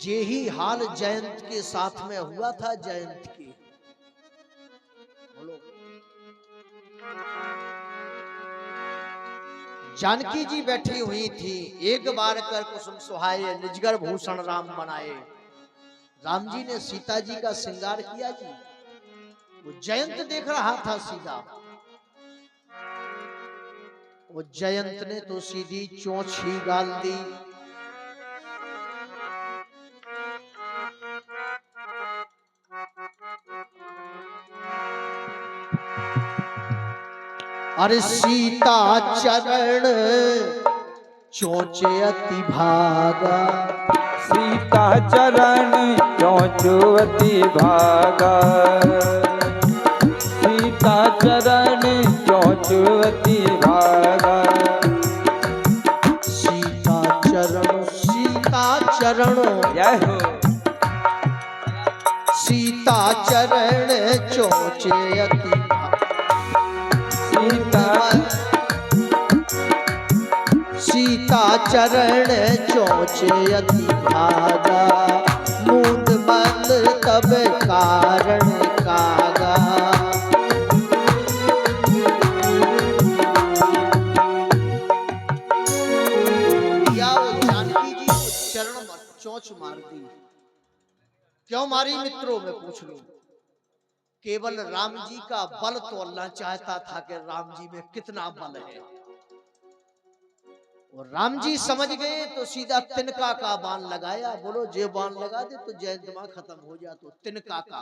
जे ही हाल जयंत के साथ में हुआ था। जयंत के बोलो, जानकी जी बैठी हुई थी। एक बार कर कुसुम सुहाए, निजगर भूषण राम बनाए। राम जी ने सीता जी का श्रृंगार किया जी। वो जयंत देख रहा था सीधा। वो जयंत ने तो सीधी चोंच ही गाल दी। अरे सीता चरण चोंचे अति भागा। सीता चरण चौचुवती भागा। सीता चरण चौचुवती भागा। सीता चरण, सीता चरण, जय हो। सीता चरण चोंचे अति सीता चरण चोंचे अति भागा। मूंद बंद तब कारण कागा। या वो जानकी जी को चरण चोंच मार दी। क्यों मारी मित्रों, मैं पूछ लूं। केवल राम जी का बल तो अल्लाह चाहता था कि राम जी में कितना बल है। और राम जी समझ गए तो सीधा तिनका का बाण लगाया। बोलो, जे बाण लगा दे तो जयंत मां खत्म हो जा। तो तिनका का,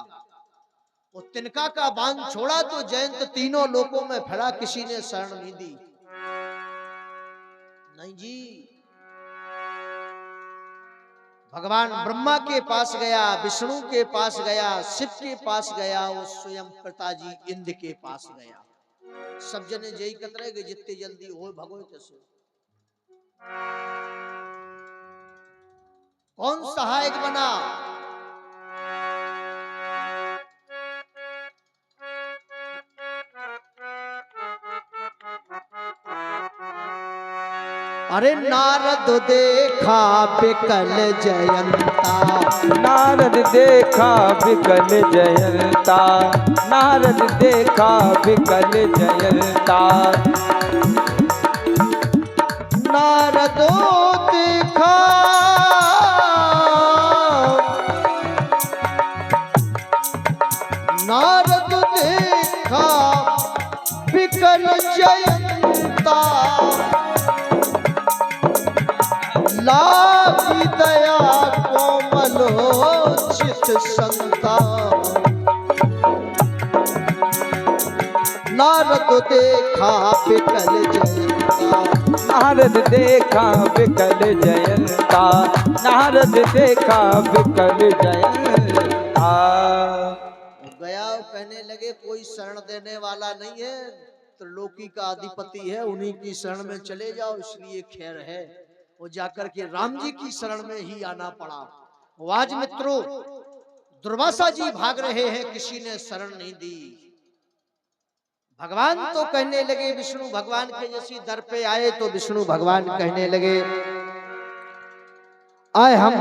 वो तिनका का बाण छोड़ा तो जयंत तीनों लोकों में फैला। किसी ने शरण नहीं दी। नहीं जी, भगवान ब्रह्मा के पास गया, विष्णु के पास गया, शिव के पास गया, वो स्वयं पिताजी इंद्र के पास गया। सब जने जय कतरे गए, जितने जल्दी हो भगो तसो। कौन सहायक बना? अरे नारद देखा बिकल जयंता। नारद देखा बिकल जयंता। नारद देखा बिकल जयंता। नारदो देखा नारद देखा बिकल जयंता। लागी दया कोमलोचित संता। नारद देखा बिकल जयंता। नारद देखा बिकल जयंता। नारद देखा बिकल जयंता। गया कहने लगे, कोई शरण देने वाला नहीं है, त्रिलोकी का अधिपति है, उन्हीं की शरण में चले जाओ, इसलिए खैर है। वो जाकर के राम जी की शरण में ही आना पड़ा। आज मित्रों, दुर्वासा जी भाग रहे हैं, किसी ने शरण नहीं दी। भगवान तो कहने लगे, विष्णु भगवान के जैसी दर पे आए तो विष्णु भगवान कहने लगे, आए हम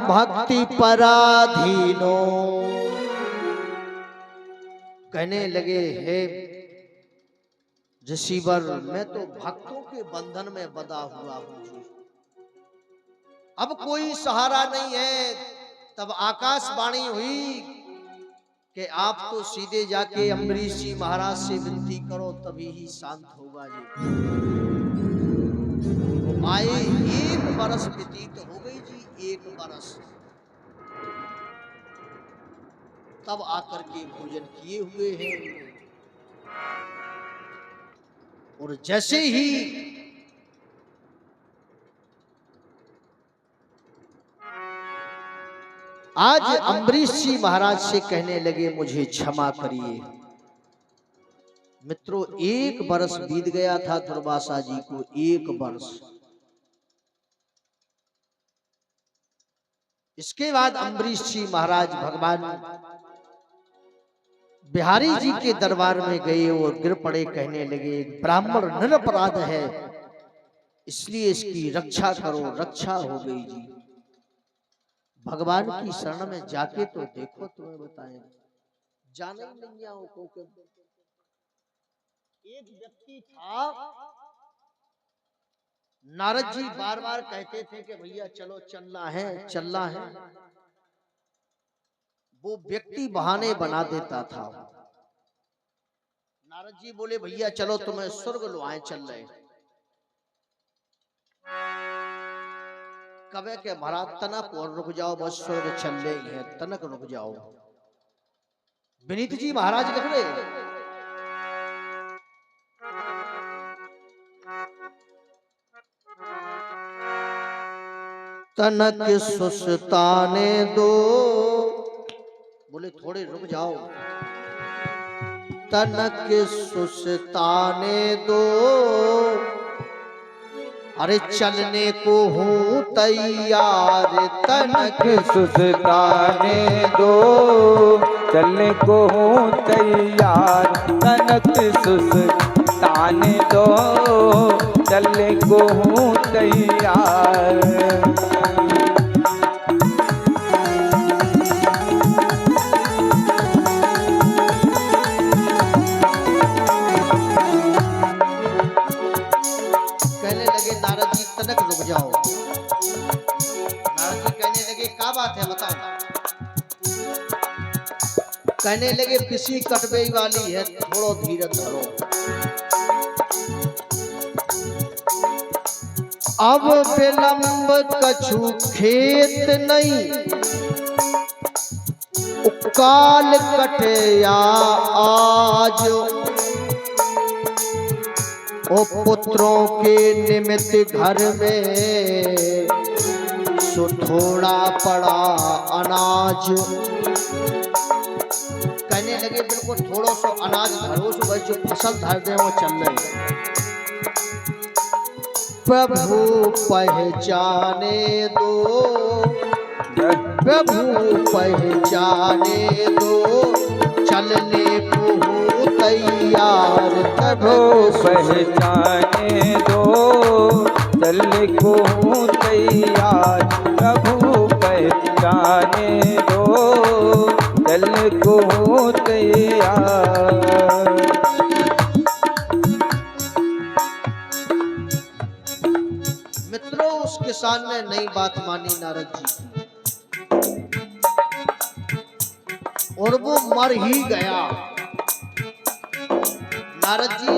भक्ति पराधीनो। कहने लगे, हे ऋषिवर, मैं तो भक्तों के बंधन में बंधा हुआ हूं जी। अब कोई सहारा नहीं है। तब आकाशवाणी हुई कि आप तो सीधे जाके अम्बरीश जी महाराज से विनती करो, तभी ही शांत होगा जी। आए, 1 बरस व्यतीत हो गई जी, 1 बरस। तब आकर के भोजन किए हुए हैं। और जैसे ही आज अम्बरीश जी महाराज से कहने लगे, मुझे क्षमा करिए। मित्रों, 1 बरस बीत गया था दुर्वासा जी को, 1 बरस। इसके बाद अम्बरीश जी महाराज भगवान बिहारी जी के दरबार में गए और गिर पड़े। कहने लगे, ब्राह्मण निरपराध है, इसलिए इसकी रक्षा करो। रक्षा हो गई जी। भगवान की शरण में जाके तो देखो, तुम्हें बताएं जाने ही नहीं आओ को के। एक व्यक्ति था, नारद जी बार बार कहते थे कि भैया चलो चलना है चलना है, वो व्यक्ति बहाने बना देता था। नारद जी बोले भैया चलो तुम्हें स्वर्ग लुआएं, चल रहे। कबे के महाराज तनक और रुक जाओ, बस स्वर्ग चल रही है, तनक रुक जाओ। विनीत जी महाराज लिख रहे, तनक सुस्ताने दो, बोले थोड़े रुक जाओ, तनक सुस्ताने दो, अरे चलने को हूँ तैयार, तनक सुस्ताने दो, चलने को हूँ तैयार, तनक सुस्ताने दो, चलने को हूँ तैयार। कहने लगे नारद जी तनक रुक जाओ। नारद जी कहने लगे क्या बात है बताओ। कहने लगे किसी कटबे वाली है, थोड़ो धीरज धरो। अब विलंब कछु खेत नहीं, काल कटया आज, ओ पुत्रों के निमित्त घर में सो थोड़ा पड़ा अनाज। कहने लगे बिल्कुल थोड़ो सो अनाज धरो, सो भाई जो फसल धर दे वो चल रहे। प्रभु पहचाने दो, प्रभु पहचाने दो, चलने को हूँ तैयार, प्रभु पहचाने दो, चलने को हूँ तैयार, प्रभु पहचाने दो, चलने को हूँ तैयार। मित्रों उस किसान ने नई बात मानी नारद जी की, और वो मर ही गया। नारद जी